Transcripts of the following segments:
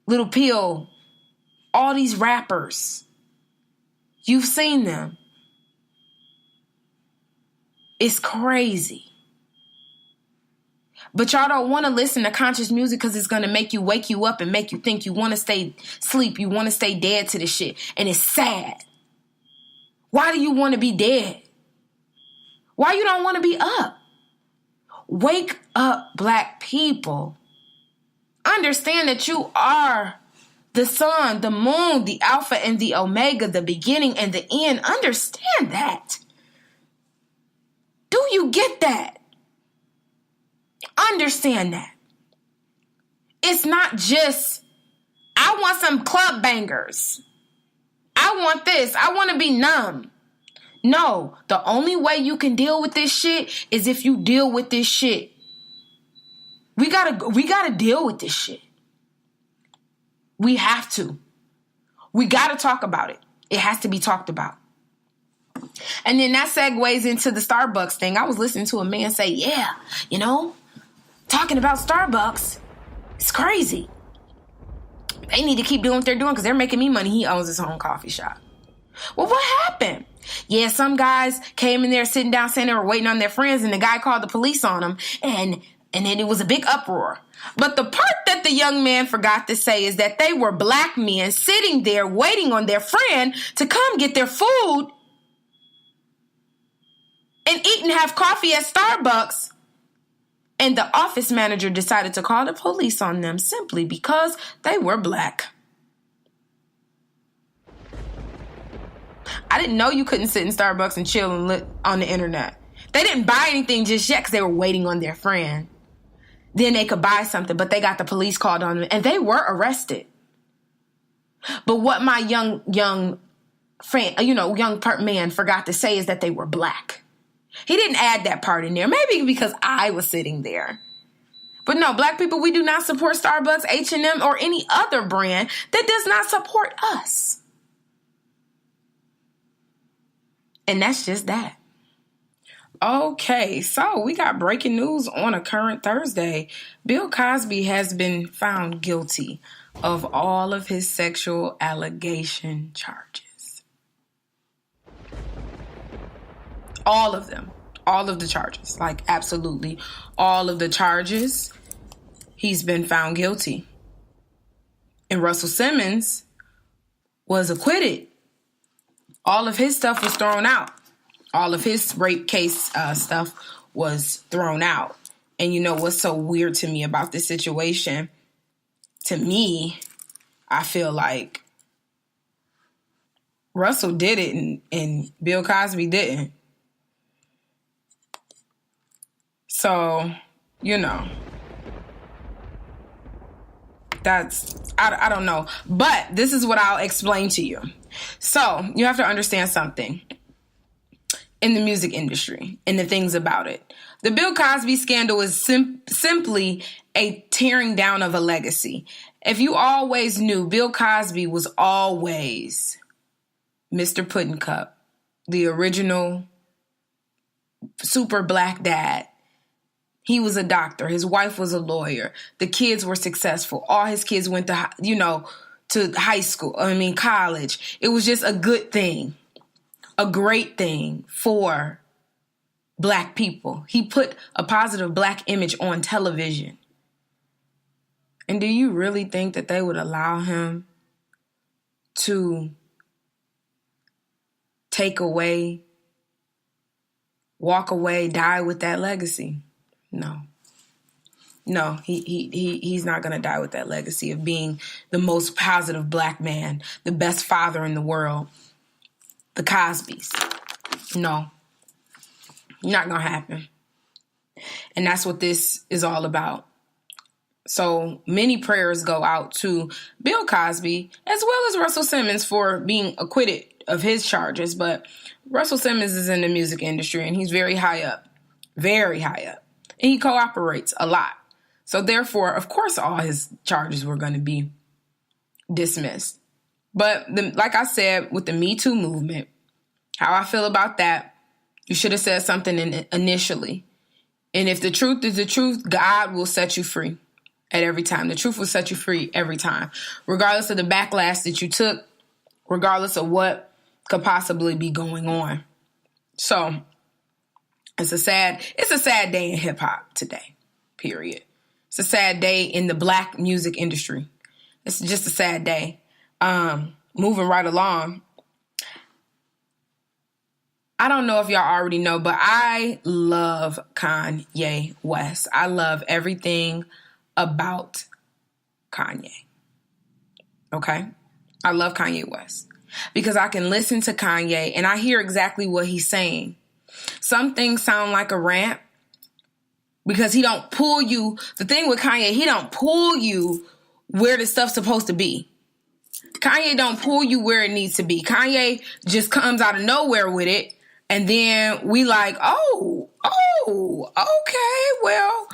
Lil Pill, all these rappers. You've seen them. It's crazy. But y'all don't want to listen to conscious music because it's going to make you wake you up and make you think you want to stay sleep. You want to stay dead to this shit. And it's sad. Why do you want to be dead? Why you don't want to be up? Wake up, Black people. Understand that you are the sun, the moon, the alpha and the omega, the beginning and the end. Understand that. Do you get that? Understand that. It's not just, I want some club bangers. I want this. I want to be numb. No, the only way you can deal with this shit is if you deal with this shit. We gotta deal with this shit. We have to. We gotta talk about it. It has to be talked about. And then that segues into the Starbucks thing. I was listening to a man say, yeah, talking about Starbucks, it's crazy. They need to keep doing what they're doing because they're making me money. He owns his own coffee shop. Well, what happened? Yeah, some guys came in there sitting down saying they were waiting on their friends, and the guy called the police on them, and then it was a big uproar. But the part that the young man forgot to say is that they were Black men sitting there waiting on their friend to come get their food and eat and have coffee at Starbucks. And the office manager decided to call the police on them simply because they were Black. I didn't know you couldn't sit in Starbucks and chill and look on the internet. They didn't buy anything just yet because they were waiting on their friend. Then they could buy something, but they got the police called on them and they were arrested. But what my young friend, man forgot to say is that they were Black. He didn't add that part in there. Maybe because I was sitting there. But no, Black people, we do not support Starbucks, H&M, or any other brand that does not support us. And that's just that. Okay, so we got breaking news on a current Thursday. Bill Cosby has been found guilty of all of his sexual allegation charges. All of them. All of the charges. Like, absolutely all of the charges. He's been found guilty. And Russell Simmons was acquitted. All of his stuff was thrown out. All of his rape case stuff was thrown out. And you know what's so weird to me about this situation? To me, I feel like Russell did it and Bill Cosby didn't. So, I don't know. But this is what I'll explain to you. So, you have to understand something in the music industry and the things about it. The Bill Cosby scandal is simply a tearing down of a legacy. If you always knew, Bill Cosby was always Mr. Puddin' Cup, the original super Black dad. He was a doctor. His wife was a lawyer. The kids were successful. All his kids went to, to high school. College. It was just a good thing. A great thing for Black people. He put a positive Black image on television. And do you really think that they would allow him to take away, walk away, die with that legacy? No, he's not going to die with that legacy of being the most positive Black man, the best father in the world, the Cosbys. No, not going to happen. And that's what this is all about. So many prayers go out to Bill Cosby as well as Russell Simmons for being acquitted of his charges. But Russell Simmons is in the music industry and he's very high up. And he cooperates a lot. So therefore, of course, all his charges were going to be dismissed. But like I said, with the Me Too movement, how I feel about that, you should have said something initially. And if the truth is the truth, God will set you free. at every time. The truth will set you free every time, regardless of the backlash that you took, regardless of what could possibly be going on. So it's a sad day in hip hop today, period. It's a sad day in the black music industry. It's just a sad day. Moving right along. I don't know if y'all already know, but I love Kanye West. I love everything about Kanye. Okay? I love Kanye West because I can listen to Kanye and I hear exactly what he's saying. Some things sound like a rant because he don't pull you. The thing with Kanye, he don't pull you where the stuff's supposed to be. Kanye don't pull you where it needs to be. Kanye just comes out of nowhere with it. And then we like, oh, okay, well,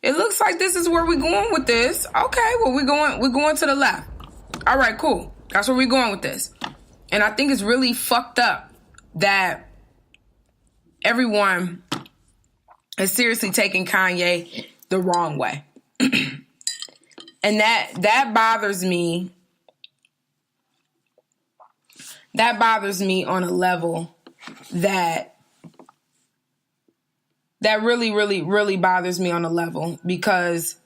it looks like this is where we're going with this. Okay, well, we're going to the left. All right, cool. That's where we're going with this. And I think it's really fucked up that everyone is seriously taking Kanye the wrong way. And that bothers me. That bothers me on a level that really, really, really bothers me on a level because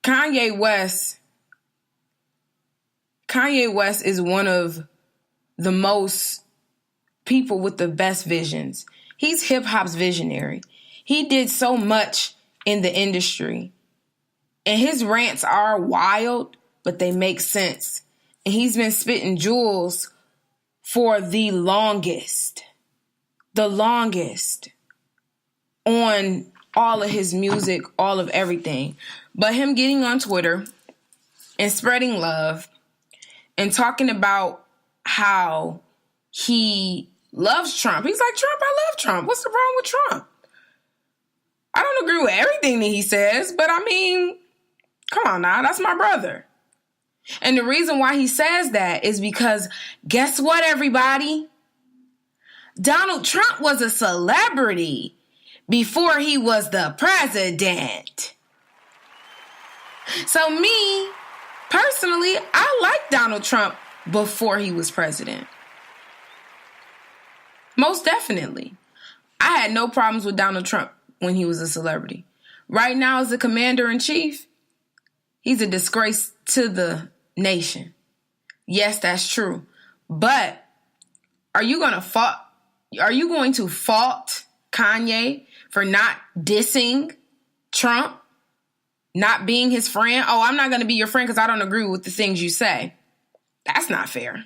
Kanye West is one of the most people with the best visions. He's hip hop's visionary. He did so much in the industry. And his rants are wild, but they make sense. And he's been spitting jewels for the longest on all of his music, all of everything. But him getting on Twitter and spreading love and talking about how he loves Trump. He's like, Trump, I love Trump. What's the problem with Trump? I don't agree with everything that he says, but I mean, come on now, that's my brother. And the reason why he says that is because, guess what, everybody? Donald Trump was a celebrity before he was the president. So me, personally, I like Donald Trump before he was president. Most definitely. I had no problems with Donald Trump when he was a celebrity. Right now, as the commander-in-chief, he's a disgrace to the nation. Yes, that's true. But are you going to fault Kanye for not dissing Trump, not being his friend? Oh, I'm not going to be your friend because I don't agree with the things you say. That's not fair.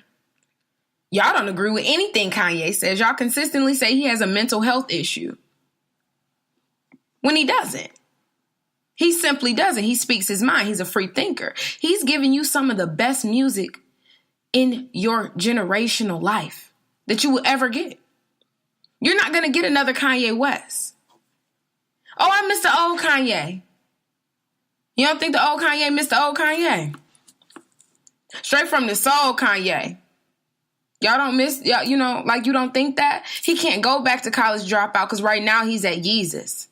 Y'all don't agree with anything Kanye says. Y'all consistently say he has a mental health issue when he doesn't. He simply doesn't. He speaks his mind. He's a free thinker. He's giving you some of the best music in your generational life that you will ever get. You're not going to get another Kanye West. Oh, I miss the old Kanye. You don't think the old Kanye missed the old Kanye? Straight from the soul Kanye. Y'all don't miss, you know, like you don't think that? He can't go back to college dropout because right now he's at Yeezus.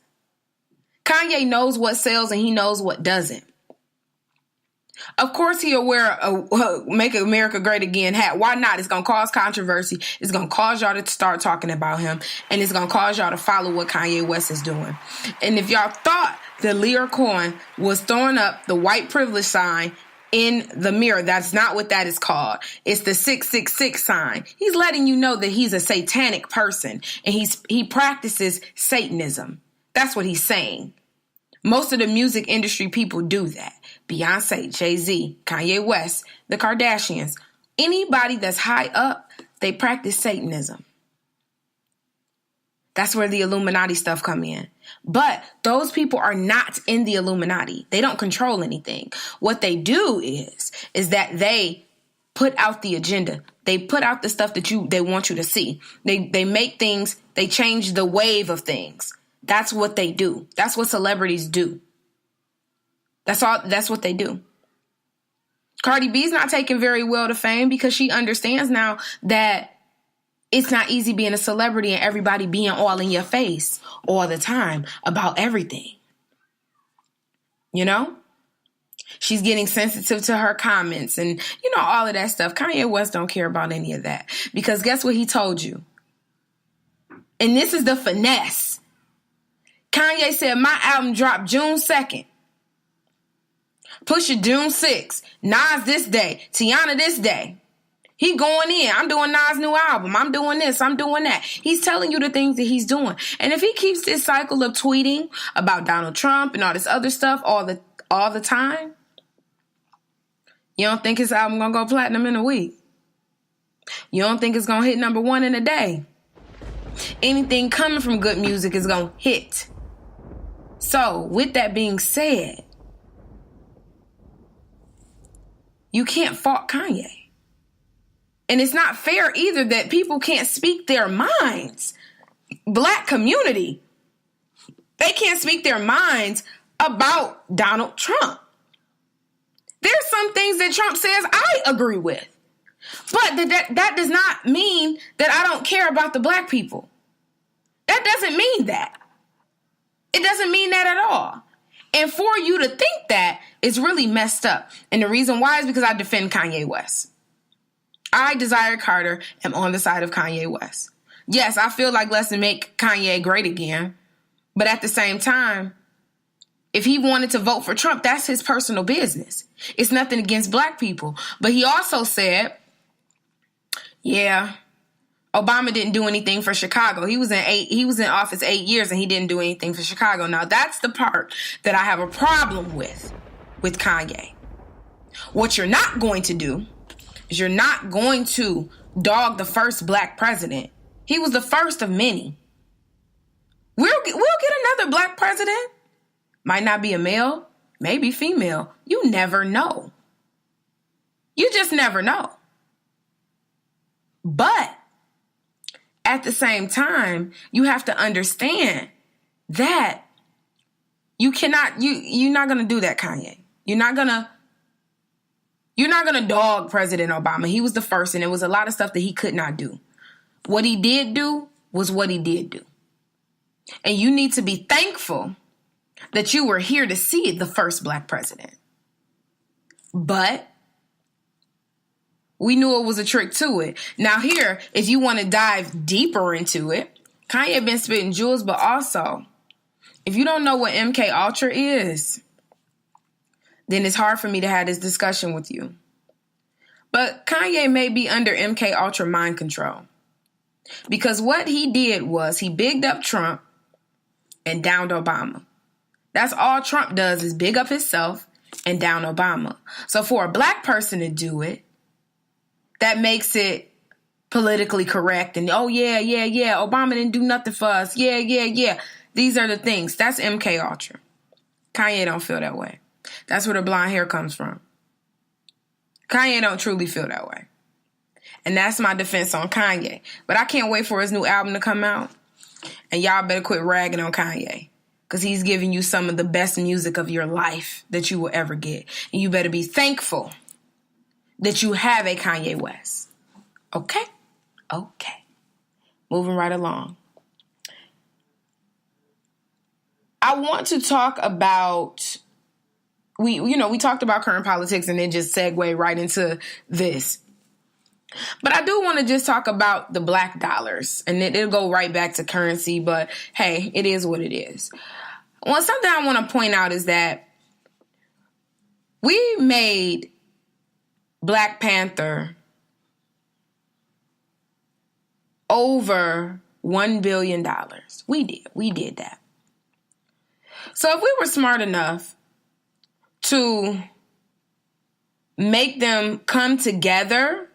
Kanye knows what sells and he knows what doesn't. Of course he'll wear a Make America Great Again hat. Why not? It's going to cause controversy. It's going to cause y'all to start talking about him. And it's going to cause y'all to follow what Kanye West is doing. And if y'all thought that Lear Cohen was throwing up the white privilege sign in the mirror, that's not what that is called. It's the 666 sign. He's letting you know that he's a satanic person and he practices Satanism. That's what he's saying. Most of the music industry people do that. Beyonce, Jay-Z, Kanye West, the Kardashians. Anybody that's high up, they practice Satanism. That's where the Illuminati stuff come in. But those people are not in the Illuminati. They don't control anything. What they do is that they put out the agenda. They put out the stuff that they want you to see. They make things, they change the wave of things. That's what they do. That's what celebrities do. That's what they do. Cardi B's not taking very well to fame because she understands now that it's not easy being a celebrity and everybody being all in your face all the time about everything. You know? She's getting sensitive to her comments and, all of that stuff. Kanye West don't care about any of that. Because guess what he told you? And this is the finesse. Kanye said, my album dropped June 2nd. Pusha June 6th. Nas this day. Tiana this day. He going in. I'm doing Nas' new album. I'm doing this. I'm doing that. He's telling you the things that he's doing. And if he keeps this cycle of tweeting about Donald Trump and all this other stuff all the time, you don't think his album gonna go platinum in a week? You don't think it's gonna hit number 1 in a day? Anything coming from good music is gonna hit. So, with that being said, you can't fault Kanye. And it's not fair either that people can't speak their minds. Black community, they can't speak their minds about Donald Trump. There's some things that Trump says I agree with. But that does not mean that I don't care about the black people. That doesn't mean that. It doesn't mean that at all. And for you to think that is really messed up. And the reason why is because I defend Kanye West. I, Desire Carter, am on the side of Kanye West. Yes, I feel like let's make Kanye great again. But at the same time, if he wanted to vote for Trump, that's his personal business. It's nothing against black people. But he also said, yeah, Obama didn't do anything for Chicago. He was in office 8 years and he didn't do anything for Chicago. Now, that's the part that I have a problem with Kanye. What you're not going to do is you're not going to dog the first black president. He was the first of many. We'll get another black president. Might not be a male, maybe female. You never know. You just never know. But at the same time, you have to understand that you're not going to do that, Kanye. You're not going to dog President Obama. He was the first, and there was a lot of stuff that he could not do. What he did do was what he did do. And you need to be thankful that you were here to see the first black president. But we knew it was a trick to it. Now here, if you want to dive deeper into it, Kanye been spitting jewels, but also, if you don't know what MK Ultra is, then it's hard for me to have this discussion with you. But Kanye may be under MK Ultra mind control. Because what he did was he bigged up Trump and downed Obama. That's all Trump does is big up himself and down Obama. So for a black person to do it, that makes it politically correct. And, oh, yeah, Obama didn't do nothing for us. Yeah. These are the things. That's MK Ultra. Kanye don't feel that way. That's where the blonde hair comes from. Kanye don't truly feel that way. And that's my defense on Kanye. But I can't wait for his new album to come out. And y'all better quit ragging on Kanye. Because he's giving you some of the best music of your life that you will ever get. And you better be thankful that you have a Kanye West. Okay? Okay. Moving right along. I want to talk about, we talked about current politics and then just segue right into this. But I do want to just talk about the black dollars, and it'll go right back to currency, but hey, it is what it is. Well, something I want to point out is that we made Black Panther over $1 billion. We did that. So if we were smart enough to make them come together,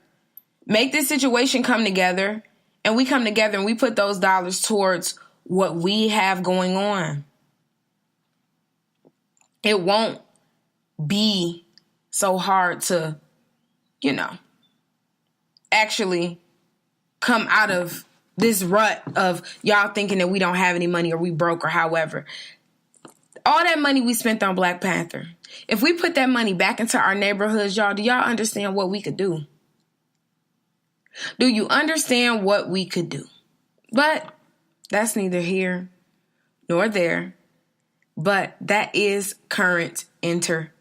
make this situation come together, and we come together and we put those dollars towards what we have going on, it won't be so hard to, actually come out of this rut of y'all thinking that we don't have any money or we broke or however. All that money we spent on Black Panther, if we put that money back into our neighborhoods, y'all, do y'all understand what we could do? Do you understand what we could do? But that's neither here nor there. But that is current entertainment.